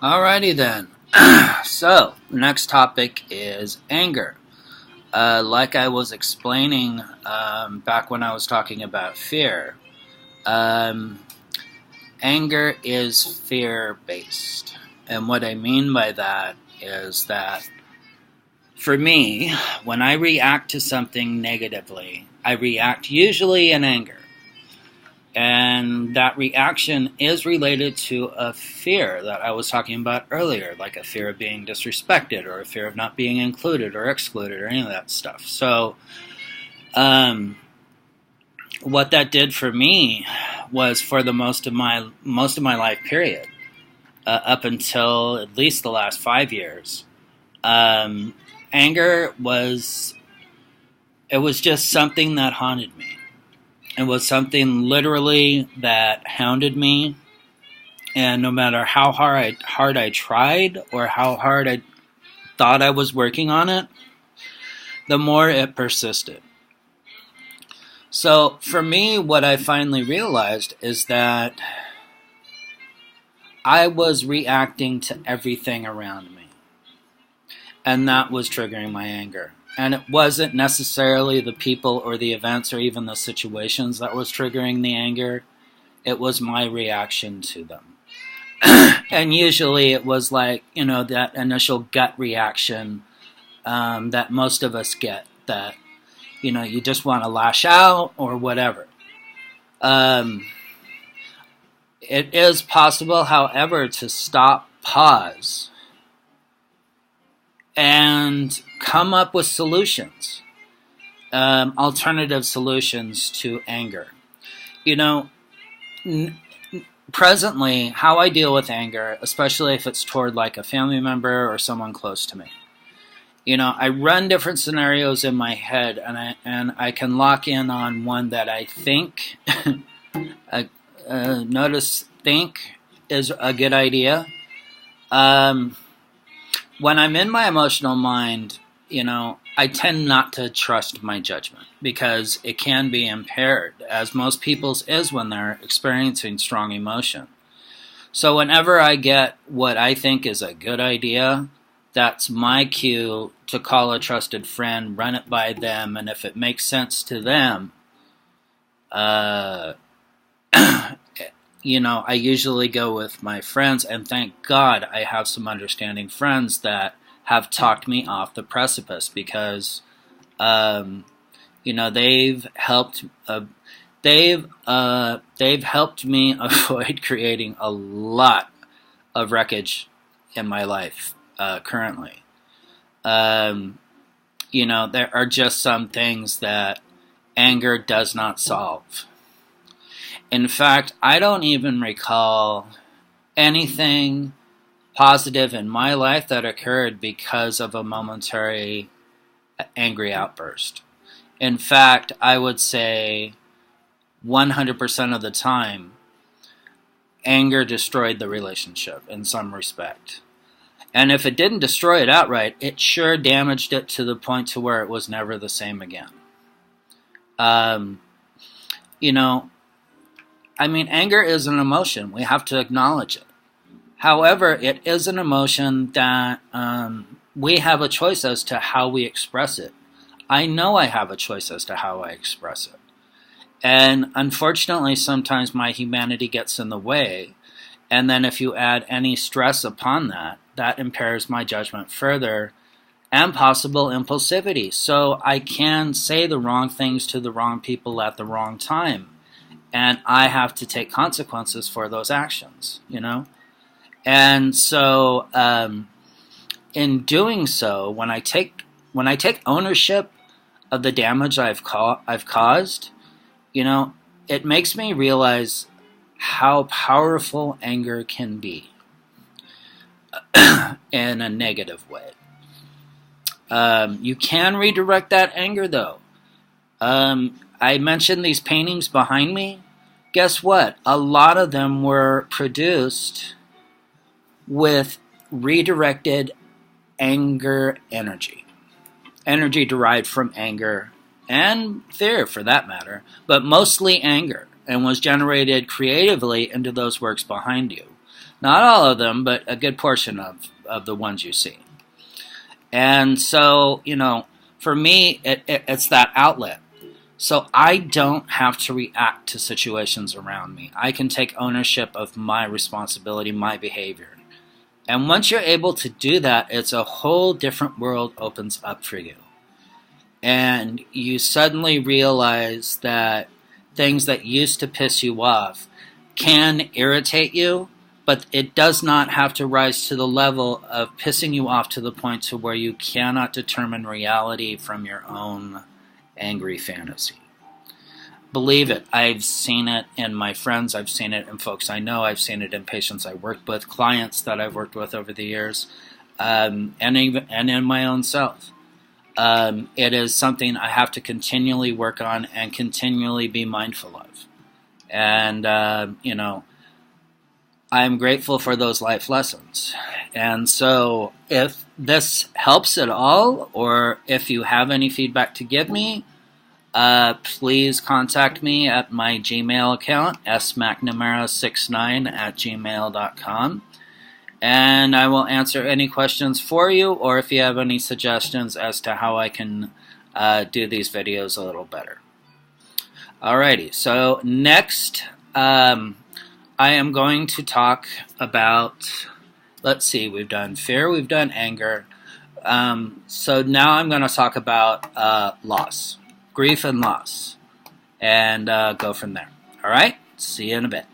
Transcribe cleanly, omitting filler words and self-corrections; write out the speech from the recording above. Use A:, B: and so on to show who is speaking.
A: Alrighty then. So, next topic is anger. Like I was explaining back when I was talking about fear, um, anger is fear based. And what I mean by that is that for me, when I react to something negatively, I react usually in anger. And that reaction is related to a fear that I was talking about earlier, like a fear of being disrespected or a fear of not being included or excluded or any of that stuff. So, what that did for me was for the most of my life period, up until at least the last 5 years, anger was just something that haunted me. It was something literally that hounded me, and no matter how hard I tried or how hard I thought I was working on it, the more it persisted. So for me, what I finally realized is that I was reacting to everything around me, and that was triggering my anger. And it wasn't necessarily the people or the events or even the situations that was triggering the anger. It was my reaction to them. And usually it was like, that initial gut reaction that most of us get, that, you just want to lash out or whatever. It is possible, however, to stop, pause, and come up with solutions, alternative solutions to anger. Presently, how I deal with anger, especially if it's toward like a family member or someone close to me, I run different scenarios in my head, and I can lock in on one that I think, think is a good idea. When I'm in my emotional mind, I tend not to trust my judgment because it can be impaired, as most people's is when they're experiencing strong emotion. So whenever I get what I think is a good idea, that's my cue to call a trusted friend, run it by them, and if it makes sense to them, I usually go with my friends, and thank God I have some understanding friends that have talked me off the precipice because, they've helped. They've helped me avoid creating a lot of wreckage in my life currently. There are just some things that anger does not solve. In fact, I don't even recall anything positive in my life that occurred because of a momentary angry outburst. In fact, I would say 100% of the time, anger destroyed the relationship in some respect. And if it didn't destroy it outright, it sure damaged it to the point to where it was never the same again. Anger is an emotion. We have to acknowledge it. However, it is an emotion that we have a choice as to how we express it. I know I have a choice as to how I express it. And unfortunately, sometimes my humanity gets in the way. And then if you add any stress upon that, that impairs my judgment further and possible impulsivity. So I can say the wrong things to the wrong people at the wrong time. And I have to take consequences for those actions, And so, in doing so, when I take ownership of the damage I've caused, it makes me realize how powerful anger can be in a negative way. You can redirect that anger, though. I mentioned these paintings behind me. Guess what? A lot of them were produced with redirected anger energy derived from anger and fear, for that matter, but mostly anger, and was generated creatively into those works behind you. Not all of them, but a good portion of the ones you see. And so, for me, it's that outlet. So I don't have to react to situations around me. I can take ownership of my responsibility, my behavior. And once you're able to do that, it's a whole different world opens up for you. And you suddenly realize that things that used to piss you off can irritate you, but it does not have to rise to the level of pissing you off to the point to where you cannot determine reality from your own angry fantasy. Believe it, I've seen it in my friends, I've seen it in folks I know, I've seen it in patients I work with, clients that I've worked with over the years, and in my own self. It is something I have to continually work on and continually be mindful of. And, I'm grateful for those life lessons. And so if this helps at all, or if you have any feedback to give me, please contact me at my Gmail account, smcnamara69@gmail.com. And I will answer any questions for you, or if you have any suggestions as to how I can do these videos a little better. Alrighty, so next I am going to talk about, let's see, we've done fear, we've done anger. So now I'm going to talk about loss, grief and loss, and go from there. Alright, see you in a bit.